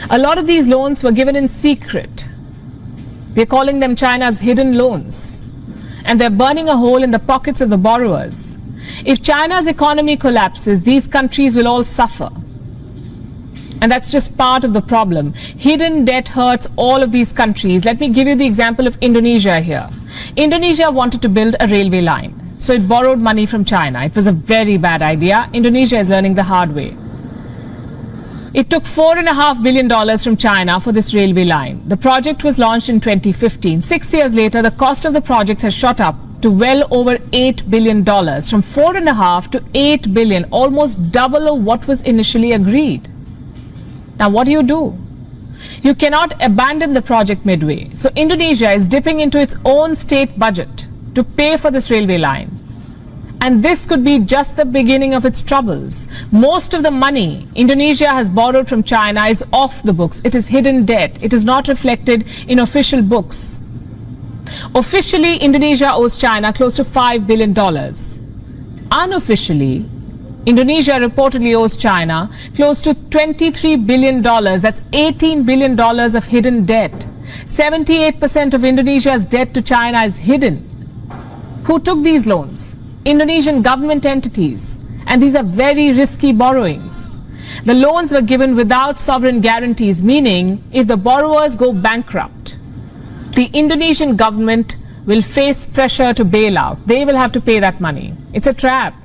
A lot of these loans were given in secret. We're calling them China's hidden loans. And they're burning a hole in the pockets of the borrowers. If China's economy collapses, these countries will all suffer. And that's just part of the problem. Hidden debt hurts all of these countries. Let me give you the example of Indonesia here. Indonesia wanted to build a railway line, so it borrowed money from China. It was a very bad idea. Indonesia is learning the hard way. It took $4.5 billion from China for this railway line. The project was launched in 2015. 6 years later, the cost of the project has shot up to well over $8 billion, from $4.5 to $8 billion, almost double of what was initially agreed. Now, what do? You cannot abandon the project midway. So Indonesia is dipping into its own state budget to pay for this railway line. And this could be just the beginning of its troubles. Most of the money Indonesia has borrowed from China is off the books. It is hidden debt. It is not reflected in official books. Officially, Indonesia owes China close to $5 billion. Unofficially, Indonesia reportedly owes China close to $23 billion. That's $18 billion of hidden debt. 78% of Indonesia's debt to China is hidden. Who took these loans? Indonesian government entities. And these are very risky borrowings. The loans were given without sovereign guarantees, meaning if the borrowers go bankrupt, the Indonesian government will face pressure to bail out. They will have to pay that money. It's a trap.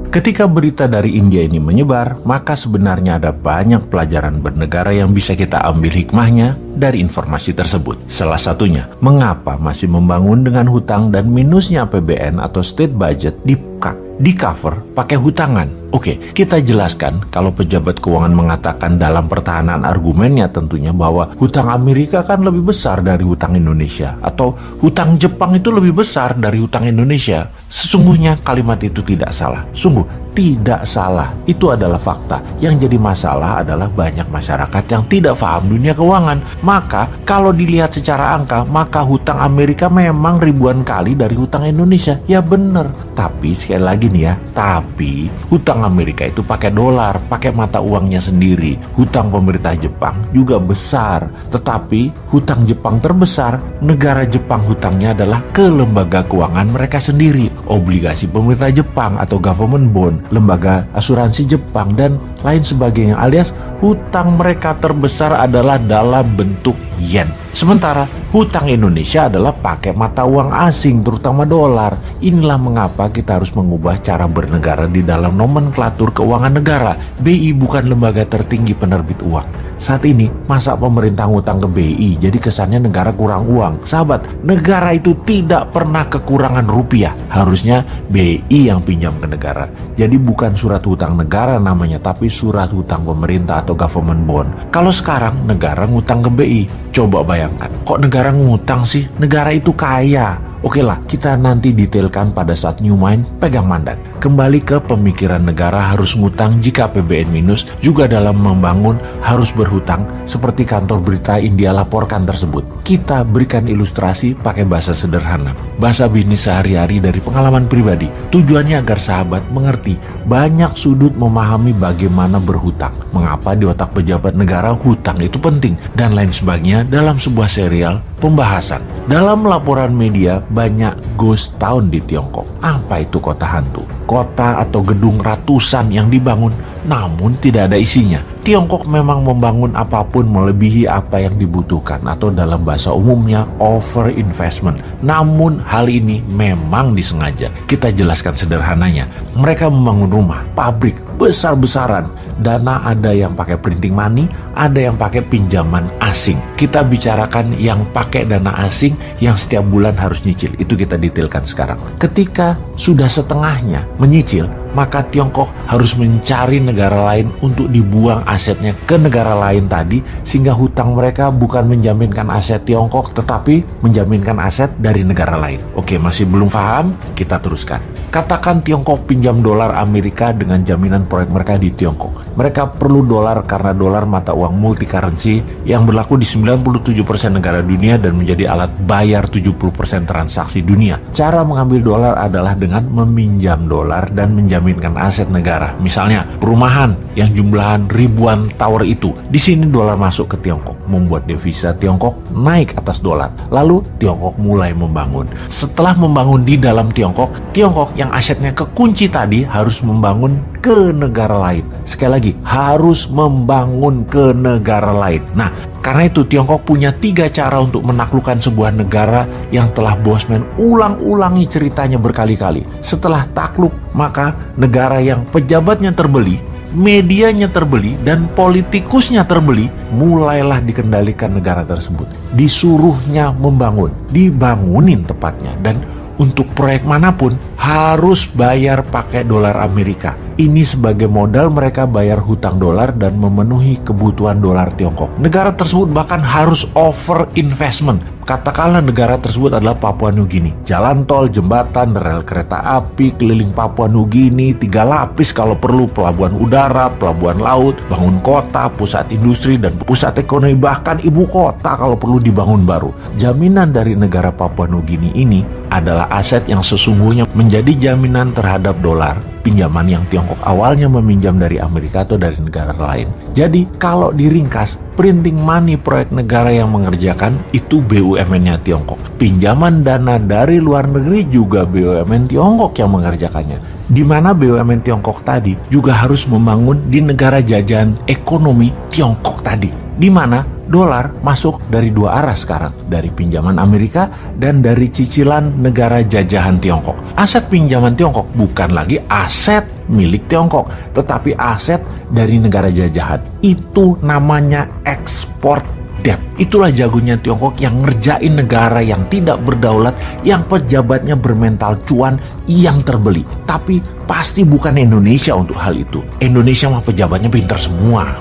Ketika berita dari India ini menyebar, maka sebenarnya ada banyak pelajaran bernegara yang bisa kita ambil hikmahnya dari informasi tersebut. Salah satunya, mengapa masih membangun dengan hutang dan minusnya APBN atau state budget di cover pakai hutangan. Oke, kita jelaskan kalau pejabat keuangan mengatakan dalam pertahanan argumennya tentunya bahwa hutang Amerika kan lebih besar dari hutang Indonesia, atau hutang Jepang itu lebih besar dari hutang Indonesia. Sesungguhnya kalimat itu tidak salah. Sungguh tidak salah. Itu adalah fakta. Yang jadi masalah adalah banyak masyarakat yang tidak paham dunia keuangan. Maka kalau dilihat secara angka, maka hutang Amerika memang ribuan kali dari hutang Indonesia. Ya bener. Tapi sekali lagi nih ya, tapi hutang Amerika itu pakai dolar, pakai mata uangnya sendiri. Hutang pemerintah Jepang juga besar. Tetapi hutang Jepang terbesar, negara Jepang hutangnya adalah ke lembaga keuangan mereka sendiri. Obligasi pemerintah Jepang atau government bond, lembaga asuransi Jepang, dan lain sebagainya, alias hutang mereka terbesar adalah dalam bentuk yen. Sementara hutang Indonesia adalah pakai mata uang asing, terutama dolar. Inilah mengapa kita harus mengubah cara bernegara di dalam nomenklatur keuangan negara. BI bukan lembaga tertinggi penerbit uang. Saat ini, masa pemerintah ngutang ke BI, jadi kesannya negara kurang uang. Sahabat, negara itu tidak pernah kekurangan rupiah. Harusnya BI yang pinjam ke negara. Jadi bukan surat hutang negara namanya, tapi surat hutang pemerintah atau government bond. Kalau sekarang negara ngutang ke BI, coba bayangkan, kok negara ngutang sih? Negara itu kaya. Oke lah, kita nanti detailkan pada saat New Mind pegang mandat. Kembali ke pemikiran negara harus ngutang jika APBN minus, juga dalam membangun harus berhutang, seperti kantor berita India laporkan tersebut. Kita berikan ilustrasi pakai bahasa sederhana, bahasa bisnis sehari-hari dari pengalaman pribadi. Tujuannya agar sahabat mengerti banyak sudut memahami bagaimana berhutang, mengapa di otak pejabat negara hutang itu penting, dan lain sebagainya dalam sebuah serial pembahasan. Dalam laporan media, banyak ghost town di Tiongkok. Apa itu kota hantu? Kota atau gedung ratusan yang dibangun namun tidak ada isinya. Tiongkok memang membangun apapun melebihi apa yang dibutuhkan, atau dalam bahasa umumnya over investment. Namun hal ini memang disengaja. Kita jelaskan sederhananya. Mereka membangun rumah, pabrik besar-besaran. Dana ada yang pakai printing money, ada yang pakai pinjaman asing. Kita bicarakan yang pakai dana asing yang setiap bulan harus nyicil. Itu kita detailkan sekarang. Ketika sudah setengahnya menyicil, maka Tiongkok harus mencari negara lain untuk dibuang asetnya ke negara lain tadi, sehingga hutang mereka bukan menjaminkan aset Tiongkok, tetapi menjaminkan aset dari negara lain. Oke, masih belum paham? Kita teruskan. Katakan Tiongkok pinjam dolar Amerika dengan jaminan proyek mereka di Tiongkok. Mereka perlu dolar karena dolar mata uang multi currency yang berlaku di 97% negara dunia dan menjadi alat bayar 70% transaksi dunia. Cara mengambil dolar adalah dengan meminjam dolar dan menjaminkan aset negara. Misalnya, perumahan yang jumlahan ribuan tower itu. Di sini dolar masuk ke Tiongkok, membuat devisa Tiongkok naik atas dolar. Lalu Tiongkok mulai membangun. Setelah membangun di dalam Tiongkok yang asetnya kekunci tadi harus membangun ke negara lain. Sekali lagi, harus membangun ke negara lain. Nah, karena itu Tiongkok punya 3 cara untuk menaklukkan sebuah negara yang telah Bosman ulang-ulangi ceritanya berkali-kali. Setelah takluk, maka negara yang pejabatnya terbeli, medianya terbeli, dan politikusnya terbeli, mulailah dikendalikan negara tersebut. Disuruhnya membangun, dibangunin tepatnya, dan untuk proyek manapun harus bayar pakai dolar Amerika. Ini sebagai modal mereka bayar hutang dolar dan memenuhi kebutuhan dolar Tiongkok. Negara tersebut bahkan harus over investment. Katakanlah negara tersebut adalah Papua Nugini. Jalan tol, jembatan, rel kereta api keliling Papua Nugini, 3 lapis kalau perlu, pelabuhan udara, pelabuhan laut, bangun kota, pusat industri, dan pusat ekonomi, bahkan ibu kota kalau perlu dibangun baru. Jaminan dari negara Papua Nugini ini adalah aset yang sesungguhnya menjadi jaminan terhadap dolar, pinjaman yang Tiongkok awalnya meminjam dari Amerika atau dari negara lain. Jadi kalau diringkas, printing money proyek negara yang mengerjakan itu BUMN-nya Tiongkok. Pinjaman dana dari luar negeri juga BUMN Tiongkok yang mengerjakannya. Di mana BUMN Tiongkok tadi juga harus membangun di negara jajahan ekonomi Tiongkok tadi. Di mana dolar masuk dari 2 arah sekarang, dari pinjaman Amerika dan dari cicilan negara jajahan Tiongkok. Aset pinjaman Tiongkok bukan lagi aset milik Tiongkok, tetapi aset dari negara jajahan. Itu namanya ekspor debt. Itulah jagonya Tiongkok yang ngerjain negara yang tidak berdaulat, yang pejabatnya bermental cuan, yang terbeli. Tapi pasti bukan Indonesia untuk hal itu. Indonesia mah pejabatnya pintar semua.